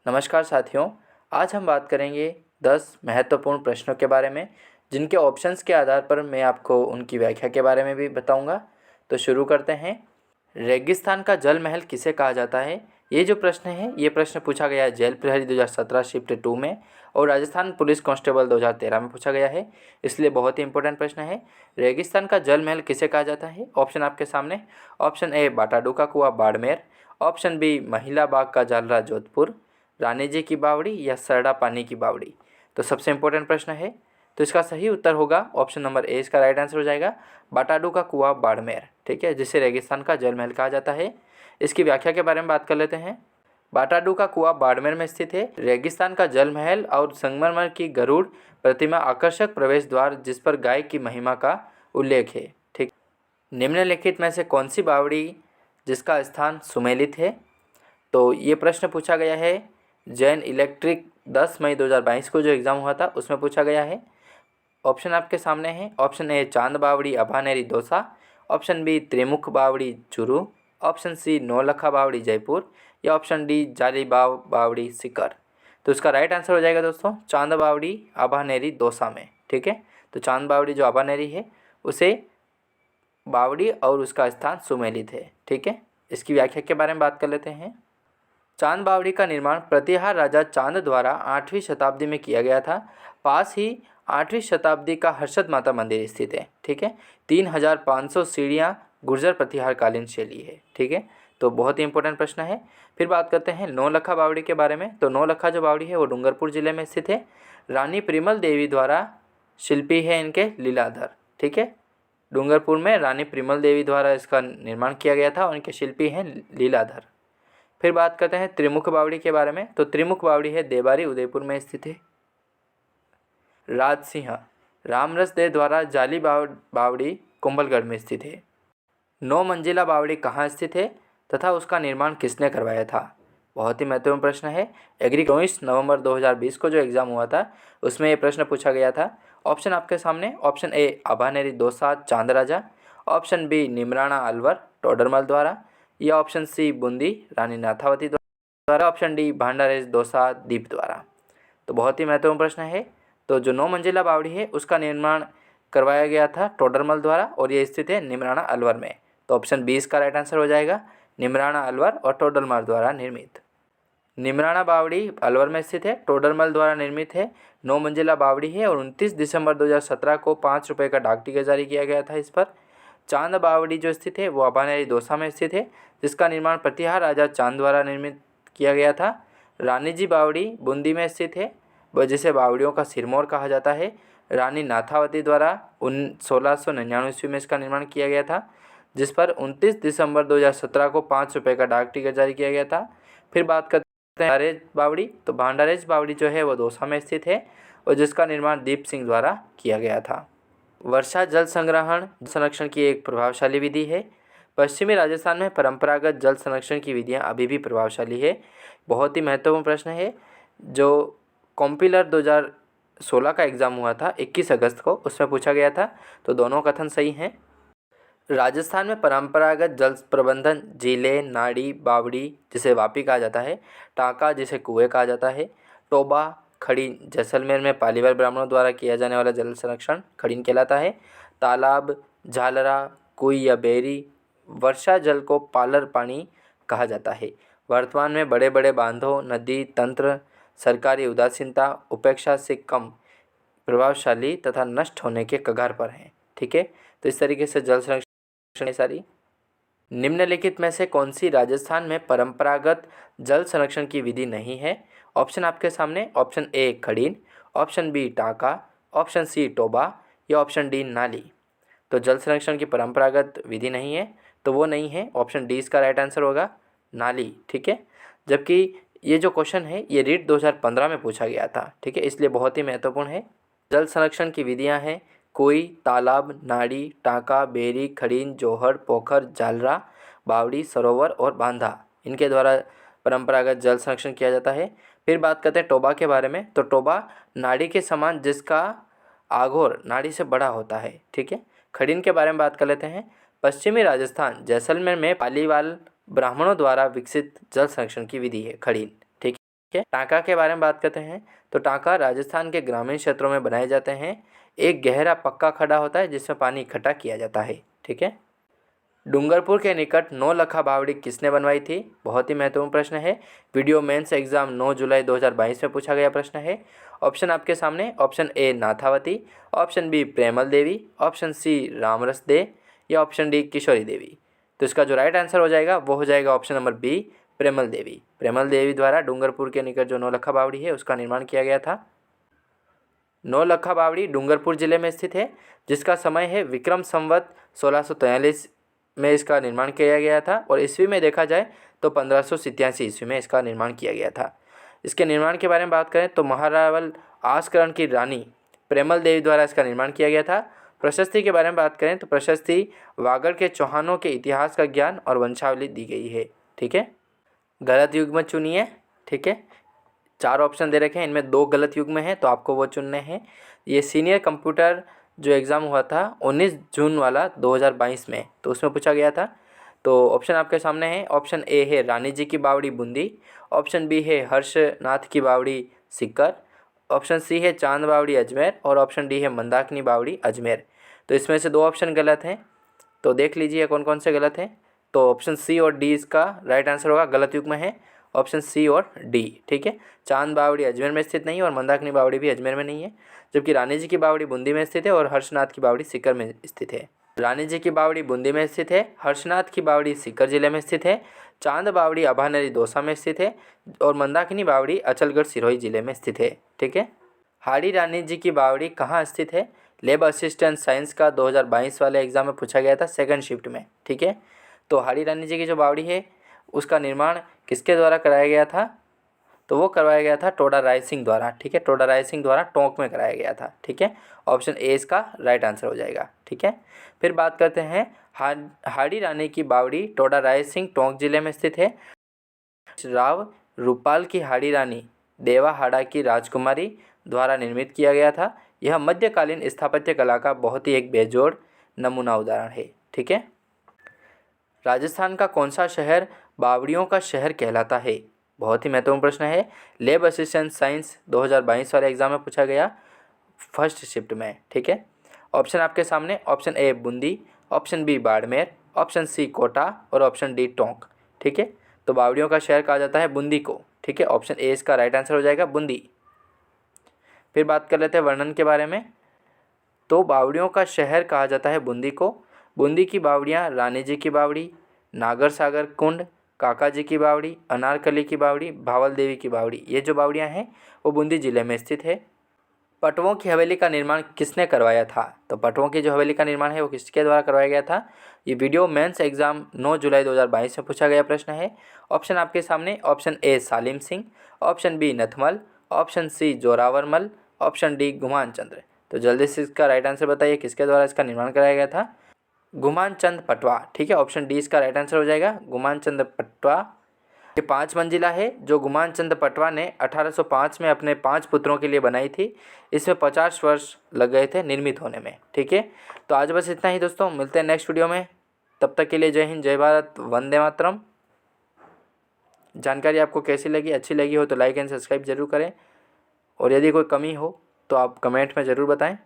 नमस्कार साथियों, आज हम बात करेंगे 10 महत्वपूर्ण प्रश्नों के बारे में, जिनके ऑप्शंस के आधार पर मैं आपको उनकी व्याख्या के बारे में भी बताऊंगा। तो शुरू करते हैं। रेगिस्तान का जल महल किसे कहा जाता है? ये जो प्रश्न है, ये प्रश्न पूछा गया है जेल प्रहरी 2017 शिफ्ट 2 में और राजस्थान पुलिस कांस्टेबल 2013 में पूछा गया है, इसलिए बहुत ही इंपॉर्टेंट प्रश्न है। रेगिस्तान का जल महल किसे कहा जाता है? ऑप्शन आपके सामने। ऑप्शन ए बाटाडू का कुआं बाड़मेर, ऑप्शन बी महिला बाग का जालरा जोधपुर, रानी जी की बावड़ी या सरडा पानी की बावड़ी। तो सबसे इंपॉर्टेंट प्रश्न है, तो इसका सही उत्तर होगा ऑप्शन नंबर ए, इसका राइट आंसर हो जाएगा बाटाडू का कुआं बाड़मेर, ठीक है, जिसे रेगिस्तान का जल महल कहा जाता है। इसकी व्याख्या के बारे में बात कर लेते हैं। बाटाडू का कुआं बाड़मेर में स्थित है। रेगिस्तान का जल महल और संगमरमर की गरुड़ प्रतिमा आकर्षक प्रवेश द्वार जिस पर गाय की महिमा का उल्लेख है, ठीक। निम्नलिखित में से कौन सी बावड़ी जिसका स्थान सुमेलित है? तो ये प्रश्न पूछा गया है जैन इलेक्ट्रिक 10 मई 2022 को जो एग्ज़ाम हुआ था उसमें पूछा गया है। ऑप्शन आपके सामने है। ऑप्शन ए चांद बावड़ी अभानेरी दौसा, ऑप्शन बी त्रिमुख बावड़ी चूरू, ऑप्शन सी नौलखा बावड़ी जयपुर या ऑप्शन डी जालीबाव बावड़ी सीकर। तो इसका राइट आंसर हो जाएगा दोस्तों चांद बावड़ी अभानेरी दौसा में, ठीक है। तो चांद बावड़ी जो अभानेरी है उसे बावड़ी और उसका स्थान सुमेलित है, ठीक है। इसकी व्याख्या के बारे में बात कर लेते हैं। चांद बावड़ी का निर्माण प्रतिहार राजा चांद द्वारा 8वीं शताब्दी में किया गया था। पास ही 8वीं शताब्दी का हर्षद माता मंदिर स्थित है, ठीक है। 3500 सीढ़ियाँ गुर्जर प्रतिहार कालीन शैली है, ठीक है। तो बहुत ही इंपॉर्टेंट प्रश्न है। फिर बात करते हैं नौलखा बावड़ी के बारे में। तो नौलखा जो बावड़ी है वो डूंगरपुर जिले में स्थित है। रानी परिमल देवी द्वारा शिल्पी है इनके लीलाधर, ठीक है। डूंगरपुर में रानी परिमल देवी द्वारा इसका निर्माण किया गया था और इनके शिल्पी हैं लीलाधर। फिर बात करते हैं त्रिमुख बावड़ी के बारे में। तो त्रिमुख बावड़ी है देवारी उदयपुर में स्थित है। राजसिंह रामरस देव द्वारा जाली बावड़ी कुंभलगढ़ में स्थित है। 9 मंजिला बावड़ी कहाँ स्थित है तथा उसका निर्माण किसने करवाया था? बहुत ही महत्वपूर्ण प्रश्न है। एग्री 19 नवंबर 2020 को जो एग्ज़ाम हुआ था उसमें ये प्रश्न पूछा गया था। ऑप्शन आपके सामने। ऑप्शन ए अभानेरी दौसा चांद राजा, ऑप्शन बी निमराना अलवर टोडरमल द्वारा या ऑप्शन सी बूंदी रानी नाथावती द्वारा, ऑप्शन डी भांडारेज दौसा दीप द्वारा। तो बहुत ही महत्वपूर्ण प्रश्न है। तो जो 9 मंजिला बावड़ी है उसका निर्माण करवाया गया था टोडरमल द्वारा और ये स्थित है निमराना अलवर में। तो ऑप्शन बी इसका राइट आंसर हो जाएगा निमराना अलवर और टोडरमल द्वारा निर्मित। निमराना बावड़ी अलवर में स्थित है, टोडरमल द्वारा निर्मित है, 9 मंजिला बावड़ी है और 29 दिसंबर 2017 को 5 रुपये का डाक टिकट जारी किया गया था इस पर। चांद बावड़ी जो स्थित है वो अभानेरी दौसा में स्थित है, जिसका निर्माण प्रतिहार राजा चांद द्वारा निर्मित किया गया था। रानी जी बावड़ी बूंदी में स्थित है, जिसे बावड़ियों का सिरमौर कहा जाता है। रानी नाथावती द्वारा 1699 ईस्वी में इसका निर्माण किया गया था, जिस पर 29 दिसंबर 2017 को 5 रुपये का डाक टिकट जारी किया गया था। फिर बात करते हैं भांडारेज बावड़ी। तो भांडारेज बावड़ी जो है वो दौसा में स्थित है और जिसका निर्माण दीप सिंह द्वारा किया गया था। वर्षा जल संग्रहण संरक्षण की एक प्रभावशाली विधि है। पश्चिमी राजस्थान में परंपरागत जल संरक्षण की विधियां अभी भी प्रभावशाली है। बहुत ही महत्वपूर्ण प्रश्न है जो कॉम्पिलर 2016 का एग्ज़ाम हुआ था 21 अगस्त को, उसमें पूछा गया था। तो दोनों कथन सही हैं। राजस्थान में परंपरागत जल प्रबंधन झीलें, नाड़ी, बावड़ी जिसे वापी कहा जाता है, टाँका जिसे कुएँ कहा जाता है, टोबा, खड़ीन जैसलमेर में पालीवाल ब्राह्मणों द्वारा किया जाने वाला जल संरक्षण खड़ीन कहलाता है। तालाब, झालरा, कुई या बेरी वर्षा जल को पालर पानी कहा जाता है। वर्तमान में बड़े बड़े बांधों, नदी तंत्र सरकारी उदासीनता उपेक्षा से कम प्रभावशाली तथा नष्ट होने के कगार पर हैं, ठीक है। तो इस तरीके से जल संरक्षण सारी। निम्नलिखित में से कौन सी राजस्थान में परंपरागत जल संरक्षण की विधि नहीं है? ऑप्शन आपके सामने। ऑप्शन ए खड़ीन, ऑप्शन बी टाँका, ऑप्शन सी टोबा या ऑप्शन डी नाली। तो जल संरक्षण की परंपरागत विधि नहीं है तो वो नहीं है, ऑप्शन डी इसका राइट आंसर होगा नाली, ठीक है। जबकि ये जो क्वेश्चन है ये रीट 2015 में पूछा गया था, ठीक है, इसलिए बहुत ही महत्वपूर्ण है। जल संरक्षण की विधियाँ हैं कुई, तालाब, नाड़ी, टाँका, बेरी, खड़ीन, जोहड़, पोखर, जालरा, बावड़ी, सरोवर और बांधा, इनके द्वारा परंपरागत जल संरक्षण किया जाता है। फिर बात करते हैं टोबा के बारे में। तो टोबा नाड़ी के समान जिसका आघोर नाड़ी से बड़ा होता है, ठीक है। खड़ीन के बारे में बात कर लेते हैं। पश्चिमी राजस्थान जैसलमेर में पालीवाल ब्राह्मणों द्वारा विकसित जल संरक्षण की विधि है खड़ीन, ठीक है। टांका के बारे में बात करते हैं तो टांका राजस्थान के ग्रामीण क्षेत्रों में बनाए जाते हैं। एक गहरा पक्का खड्डा होता है जिसमें पानी इकट्ठा किया जाता है। ठीक है। डूंगरपुर के निकट नौलखा बावड़ी किसने बनवाई थी? बहुत ही महत्वपूर्ण प्रश्न है। वीडियो मेंस एग्जाम 9 जुलाई 2022 में पूछा गया प्रश्न है। ऑप्शन आपके सामने, option A Nathavati, option B Premal Devi, option C Ramras De या ऑप्शन डी किशोरी देवी। तो इसका जो राइट आंसर हो जाएगा वो हो जाएगा ऑप्शन नंबर बी प्रेमल देवी। प्रेमल देवी द्वारा डूंगरपुर के निकट जो नौलखा बावड़ी है उसका निर्माण किया गया था। नौलखा बावड़ी डूंगरपुर जिले में स्थित है, जिसका समय है विक्रम संवत 1643 में इसका निर्माण किया गया था और ईस्वी में देखा जाए तो 1587 ईस्वी में इसका निर्माण किया गया था। इसके निर्माण के बारे में बात करें तो महारावल आस्करण की रानी प्रेमल देवी द्वारा इसका निर्माण किया गया था। प्रशस्ति के बारे में बात करें तो प्रशस्ति वागड़ के चौहानों के इतिहास का ज्ञान और वंशावली दी गई है। ठीक है। गलत युग्म चुनिए। ठीक है। 4 ऑप्शन दे रखे हैं, इनमें 2 गलत युग्म हैं तो आपको वो चुनने हैं। ये सीनियर कंप्यूटर जो एग्ज़ाम हुआ था 19 जून वाला 2022 में, तो उसमें पूछा गया था। तो ऑप्शन आपके सामने है। ऑप्शन ए है रानी जी की बावड़ी बूंदी, ऑप्शन बी है हर्षनाथ की बावड़ी सीकर, ऑप्शन सी है चांद बावड़ी अजमेर और ऑप्शन डी है मंदाकिनी बावड़ी अजमेर। तो इसमें से 2 ऑप्शन गलत हैं, तो देख लीजिए कौन कौन से गलत हैं। तो ऑप्शन सी और डी इसका राइट आंसर होगा। गलत युग्म है ऑप्शन सी और डी। ठीक है। चांद बावड़ी अजमेर में स्थित नहीं है और मंदाकिनी बावड़ी भी अजमेर में नहीं है, जबकि रानी जी की बावड़ी बूंदी में स्थित है और हर्षनाथ की बावड़ी सीकर में स्थित है। रानी जी की बावड़ी बूंदी में स्थित है, हर्षनाथ की बावड़ी सीकर जिले में स्थित है, चांद बावड़ी अभानरी दौसा में स्थित है और मंदाकिनी बावड़ी अचलगढ़ सिरोही जिले में स्थित है। ठीक है। हाड़ी रानी जी की बावड़ी कहाँ स्थित है? लैब असिस्टेंट साइंस का 2022 वाले एग्जाम में पूछा गया था सेकंड शिफ्ट में। ठीक है। तो हाड़ी रानी जी की जो बावड़ी है उसका निर्माण किसके द्वारा कराया गया था? तो वो करवाया गया था टोडा राय सिंह द्वारा। ठीक है। टोडा राय सिंह द्वारा टोंक में कराया गया था। ठीक है। ऑप्शन ए इसका राइट आंसर हो जाएगा। ठीक है। फिर बात करते हैं हाड़ी रानी की बावड़ी टोडा राय सिंह टोंक जिले में स्थित है। राव रूपाल की हाड़ी रानी देवाहाड़ा की राजकुमारी द्वारा निर्मित किया गया था। यह मध्यकालीन स्थापत्य कला का बहुत ही एक बेजोड़ नमूना उदाहरण है। ठीक है। राजस्थान का कौन सा शहर बावड़ियों का शहर कहलाता है? बहुत ही महत्वपूर्ण प्रश्न है। लैब असिस्टेंट साइंस 2022 वाले एग्जाम में पूछा गया फर्स्ट शिफ्ट में। ठीक है। ऑप्शन आपके सामने, option A Bundi, option B Barmer, option C Kota और ऑप्शन डी टोंक। ठीक है। तो बावड़ियों का शहर कहा जाता है बूंदी को। ठीक है। ऑप्शन ए इसका राइट आंसर हो जाएगा बूंदी। फिर बात कर लेते हैं वर्णन के बारे में। तो बावड़ियों का शहर कहा जाता है बूंदी को। बूंदी की बावड़ियाँ रानी जी की बावड़ी, नागर सागर कुंड, काका जी की बावड़ी, अनारकली की बावड़ी, भावल देवी की बावड़ी, ये जो बावड़ियाँ हैं वो बूंदी जिले में स्थित है। पटवों की हवेली का निर्माण किसने करवाया था? तो पटवों की जो हवेली का निर्माण है वो किसके द्वारा करवाया गया था? ये वीडियो मेंस एग्जाम 9 जुलाई 2022 में पूछा गया प्रश्न है। ऑप्शन आपके सामने, option A Salim Singh, option B Nathmal, option C Zorawarmal, option D Guman Chandra. तो जल्दी से इसका राइट आंसर बताइए किसके द्वारा इसका निर्माण कराया गया था? गुमान चंद पटवा। ठीक है। ऑप्शन डी इसका राइट आंसर हो जाएगा गुमान चंद पटवा। ये 5 मंजिला है जो गुमान चंद पटवा ने 1805 में अपने 5 पुत्रों के लिए बनाई थी। इसमें 50 वर्ष लग गए थे निर्मित होने में। ठीक है। तो आज बस इतना ही दोस्तों, मिलते हैं नेक्स्ट वीडियो में। तब तक के लिए जय हिंद, जय भारत, वंदे मातरम। जानकारी आपको कैसी लगी? अच्छी लगी हो तो लाइक एंड सब्सक्राइब जरूर करें और यदि कोई कमी हो तो आप कमेंट में ज़रूर बताएं।